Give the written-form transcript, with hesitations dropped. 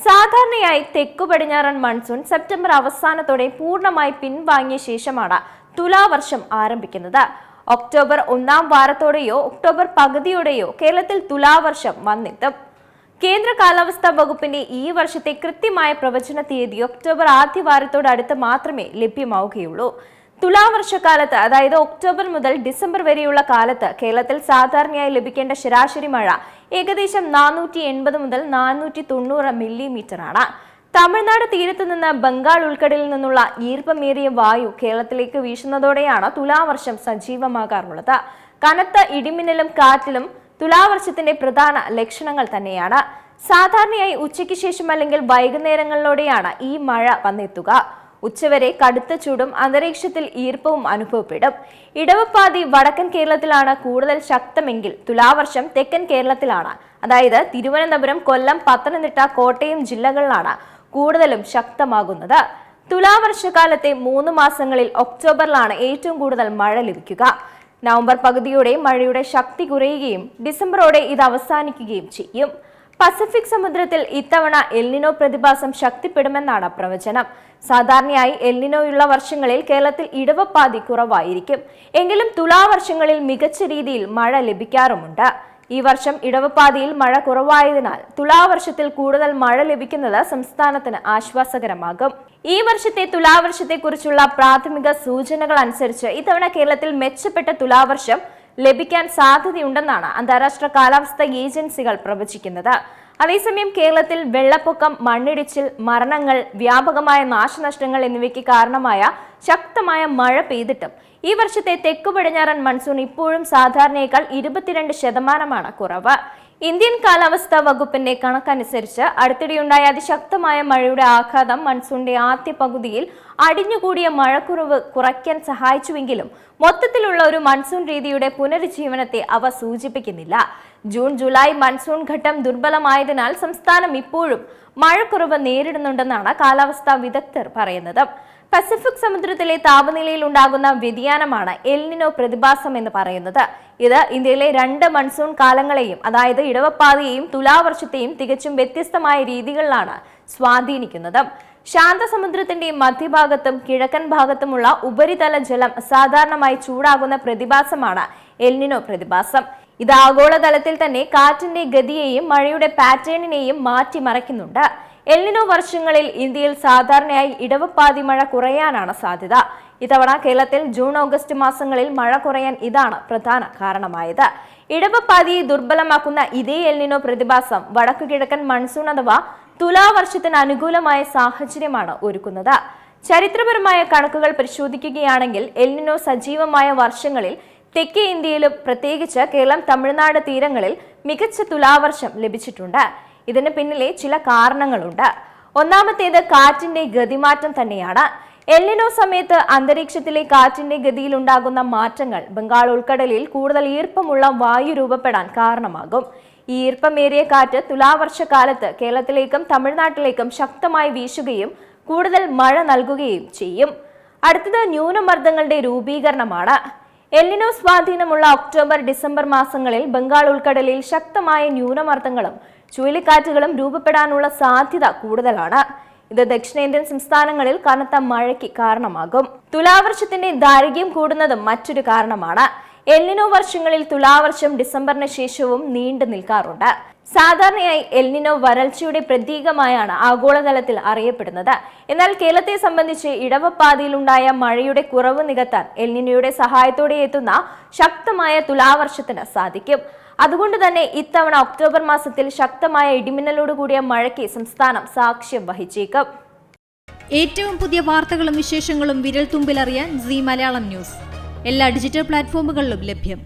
സാധാരണയായി തെക്കു പടിഞ്ഞാറൻ മൺസൂൺ സെപ്റ്റംബർ അവസാനത്തോടെ പൂർണ്ണമായി പിൻവാങ്ങിയ ശേഷമാണ് തുലാവർഷം ആരംഭിക്കുന്നത്. ഒക്ടോബർ 1-ാം വാരത്തോടെയോ ഒക്ടോബർ പകുതിയോടെയോ കേരളത്തിൽ തുലാവർഷം വന്നെത്തും. കേന്ദ്ര കാലാവസ്ഥാ വകുപ്പിന്റെ ഈ വർഷത്തെ കൃത്യമായ പ്രവചന തീയതി ഒക്ടോബർ ആദ്യവാരത്തോടടുത്ത് മാത്രമേ ലഭ്യമാവുകയുള്ളൂ. തുലാവർഷക്കാലത്ത്, അതായത് ഒക്ടോബർ മുതൽ ഡിസംബർ വരെയുള്ള കാലത്ത് കേരളത്തിൽ സാധാരണയായി ലഭിക്കേണ്ട ശരാശരി മഴ ഏകദേശം 480 മുതൽ 490 മില്ലിമീറ്ററാണ്. തമിഴ്നാട് തീരത്ത് നിന്ന് ബംഗാൾ ഉൾക്കടലിൽ നിന്നുള്ള ഈർപ്പമേറിയ വായു കേരളത്തിലേക്ക് വീശുന്നതോടെയാണ് തുലാവർഷം സജീവമാകാറുള്ളത്. കനത്ത ഇടിമിന്നലും കാറ്റിലും തുലാവർഷത്തിന്റെ പ്രധാന ലക്ഷണങ്ങൾ തന്നെയാണ്. സാധാരണയായി ഉച്ചയ്ക്ക് ശേഷം അല്ലെങ്കിൽ വൈകുന്നേരങ്ങളിലൂടെയാണ് ഈ മഴ വന്നെത്തുക. ഉച്ചവരെ കടുത്ത ചൂടും അന്തരീക്ഷത്തിൽ ഈർപ്പവും അനുഭവപ്പെടും. ഇടവപ്പാതി വടക്കൻ കേരളത്തിലാണ് കൂടുതൽ ശക്തമെങ്കിൽ തുലാവർഷം തെക്കൻ കേരളത്തിലാണ്, അതായത് തിരുവനന്തപുരം, കൊല്ലം, പത്തനംതിട്ട, കോട്ടയം ജില്ലകളിലാണ് കൂടുതലും ശക്തമാകുന്നത്. തുലാവർഷകാലത്തെ 3 മാസങ്ങളിൽ ഒക്ടോബറിലാണ് ഏറ്റവും കൂടുതൽ മഴ ലഭിക്കുക. നവംബർ പകുതിയോടെ മഴയുടെ ശക്തി കുറയുകയും ഡിസംബറോടെ ഇത് അവസാനിക്കുകയും ചെയ്യും. പസഫിക് സമുദ്രത്തിൽ ഇത്തവണ എൽനിനോ പ്രതിഭാസം ശക്തിപ്പെടുമെന്നാണ് പ്രവചനം. സാധാരണയായി എൽനിനോയുള്ള വർഷങ്ങളിൽ കേരളത്തിൽ ഇടവപ്പാതി കുറവായിരിക്കും. എങ്കിലും തുലാവർഷങ്ങളിൽ മികച്ച രീതിയിൽ മഴ ലഭിക്കാറുമുണ്ട്. ഈ വർഷം ഇടവപ്പാതിയിൽ മഴ കുറവായതിനാൽ തുലാവർഷത്തിൽ കൂടുതൽ മഴ ലഭിക്കുന്നത് സംസ്ഥാനത്തിന് ആശ്വാസകരമാകും. ഈ വർഷത്തെ തുലാവർഷത്തെക്കുറിച്ചുള്ള പ്രാഥമിക സൂചനകൾ അനുസരിച്ച് ഇത്തവണ കേരളത്തിൽ മെച്ചപ്പെട്ട തുലാവർഷം ലഭിക്കാൻ സാധ്യതയുണ്ടെന്നാണ് അന്താരാഷ്ട്ര കാലാവസ്ഥാ ഏജൻസികൾ പ്രവചിക്കുന്നത്. അതേസമയം കേരളത്തിൽ വെള്ളപ്പൊക്കം, മണ്ണിടിച്ചിൽ, മരണങ്ങൾ, വ്യാപകമായ നാശനഷ്ടങ്ങൾ എന്നിവയ്ക്ക് കാരണമായ ശക്തമായ മഴ പെയ്തിട്ടും ഈ വർഷത്തെ തെക്കു പടിഞ്ഞാറൻ മൺസൂൺ ഇപ്പോഴും സാധാരണയേക്കാൾ 22% കുറവ്. ഇന്ത്യൻ കാലാവസ്ഥാ വകുപ്പിന്റെ കണക്കനുസരിച്ച് അടുത്തിടെയുണ്ടായ അതിശക്തമായ മഴയുടെ ആഘാതം മൺസൂണിന്റെ ആദ്യ പകുതിയിൽ അടിഞ്ഞുകൂടിയ മഴക്കുറവ് കുറയ്ക്കാൻ സഹായിച്ചുവെങ്കിലും മൊത്തത്തിലുള്ള ഒരു മൺസൂൺ രീതിയുടെ പുനരുജ്ജീവനത്തെ അവ സൂചിപ്പിക്കുന്നില്ല. ജൂൺ ജൂലൈ മൺസൂൺ ഘട്ടം ദുർബലമായതിനാൽ സംസ്ഥാനം ഇപ്പോഴും മഴക്കുറവ് നേരിടുന്നുണ്ടെന്നാണ് കാലാവസ്ഥാ വിദഗ്ധർ പറയുന്നത്. പസഫിക് സമുദ്രത്തിലെ താപനിലയിൽ ഉണ്ടാകുന്ന വ്യതിയാനമാണ് എൽനിനോ പ്രതിഭാസം എന്ന് പറയുന്നത്. ഇത് ഇന്ത്യയിലെ 2 മൺസൂൺ കാലങ്ങളെയും, അതായത് ഇടവപ്പാതിയെയും തുലാവർഷത്തെയും തികച്ചും വ്യത്യസ്തമായ രീതികളിലാണ് സ്വാധീനിക്കുന്നത്. ശാന്തസമുദ്രത്തിന്റെ മധ്യഭാഗത്തും കിഴക്കൻ ഭാഗത്തുമുള്ള ഉപരിതല ജലം അസാധാരണമായി ചൂടാകുന്ന പ്രതിഭാസമാണ് എൽനിനോ പ്രതിഭാസം. ഇത് ആഗോളതലത്തിൽ തന്നെ കാറ്റിന്റെ ഗതിയെയും മഴയുടെ പാറ്റേണിനെയും മാറ്റിമറിക്കുന്നുണ്ട്. എൽനിനോ വർഷങ്ങളിൽ ഇന്ത്യയിൽ സാധാരണയായി ഇടവപ്പാതി മഴ കുറയാനാണ് സാധ്യത. ഇത്തവണ കേരളത്തിൽ ജൂൺ ഓഗസ്റ്റ് മാസങ്ങളിൽ മഴ കുറയാൻ ഇതാണ് പ്രധാന കാരണമായത്. ഇടവപ്പാതിയെ ദുർബലമാക്കുന്ന ഇതേ എൽനിനോ പ്രതിഭാസം വടക്കു കിഴക്കൻ മൺസൂൺ അഥവാ തുലാവർഷത്തിന് അനുകൂലമായ സാഹചര്യമാണ് ഒരുക്കുന്നത്. ചരിത്രപരമായ കണക്കുകൾ പരിശോധിക്കുകയാണെങ്കിൽ എൽനിനോ സജീവമായ വർഷങ്ങളിൽ തെക്കേ ഇന്ത്യയിലും പ്രത്യേകിച്ച് കേരളം, തമിഴ്നാട് തീരങ്ങളിൽ മികച്ച തുലാവർഷം ലഭിച്ചിട്ടുണ്ട്. ഇതിന് പിന്നിലെ ചില കാരണങ്ങളുണ്ട്. ഒന്നാമത്തേത് കാറ്റിന്റെ ഗതിമാറ്റം തന്നെയാണ്. എൽനിനോ സമയത്ത് അന്തരീക്ഷത്തിലെ കാറ്റിന്റെ ഗതിയിൽ ഉണ്ടാകുന്ന മാറ്റങ്ങൾ ബംഗാൾ ഉൾക്കടലിൽ കൂടുതൽ ഈർപ്പമുള്ള വായു രൂപപ്പെടാൻ കാരണമാകും. ഈ ഈർപ്പമേറിയ കാറ്റ് തുലാവർഷക്കാലത്ത് കേരളത്തിലേക്കും തമിഴ്നാട്ടിലേക്കും ശക്തമായി വീശുകയും കൂടുതൽ മഴ നൽകുകയും ചെയ്യും. അടുത്തത് ന്യൂനമർദ്ദങ്ങളുടെ രൂപീകരണമാണ്. എൽനിനോ സ്വാധീനമുള്ള ഒക്ടോബർ, ഡിസംബർ മാസങ്ങളിൽ ബംഗാൾ ഉൾക്കടലിൽ ശക്തമായ ന്യൂനമർദ്ദങ്ങളും ചുഴലിക്കാറ്റുകളും രൂപപ്പെടാനുള്ള സാധ്യത കൂടുതലാണ്. ഇത് ദക്ഷിണേന്ത്യൻ സംസ്ഥാനങ്ങളിൽ കനത്ത മഴയ്ക്ക് കാരണമാകും. തുലാവർഷത്തിന്റെ ദൈർഘ്യം കൂടുന്നതും മറ്റൊരു കാരണമാണ്. എൽനിനോ വർഷങ്ങളിൽ തുലാവർഷം ഡിസംബറിന് ശേഷവും നീണ്ടു നിൽക്കാറുണ്ട്. സാധാരണയായി എൽനിനോ വരൾച്ചയുടെ പ്രതീകമായാണ് ആഗോളതലത്തിൽ അറിയപ്പെടുന്നത്. എന്നാൽ കേരളത്തെ സംബന്ധിച്ച് ഇടവപ്പാതിയിലുണ്ടായ മഴയുടെ കുറവ് നികത്താൻ എൽനിനോയുടെ സഹായത്തോടെ എത്തുന്ന ശക്തമായ തുലാവർഷത്തിന് സാധിക്കും. അതുകൊണ്ട് തന്നെ ഇത്തവണ ഒക്ടോബർ മാസത്തിൽ ശക്തമായ ഇടിമിന്നലോടുകൂടിയ മഴയ്ക്ക് സംസ്ഥാനം സാക്ഷ്യം വഹിച്ചേക്കും. ഏറ്റവും പുതിയ വാർത്തകളും വിശേഷങ്ങളും വിരൽ തുമ്പിലറിയാൻ സീ മലയാളം ന്യൂസ് എല്ലാ ഡിജിറ്റൽ പ്ലാറ്റ്ഫോമുകളിലും ലഭ്യം.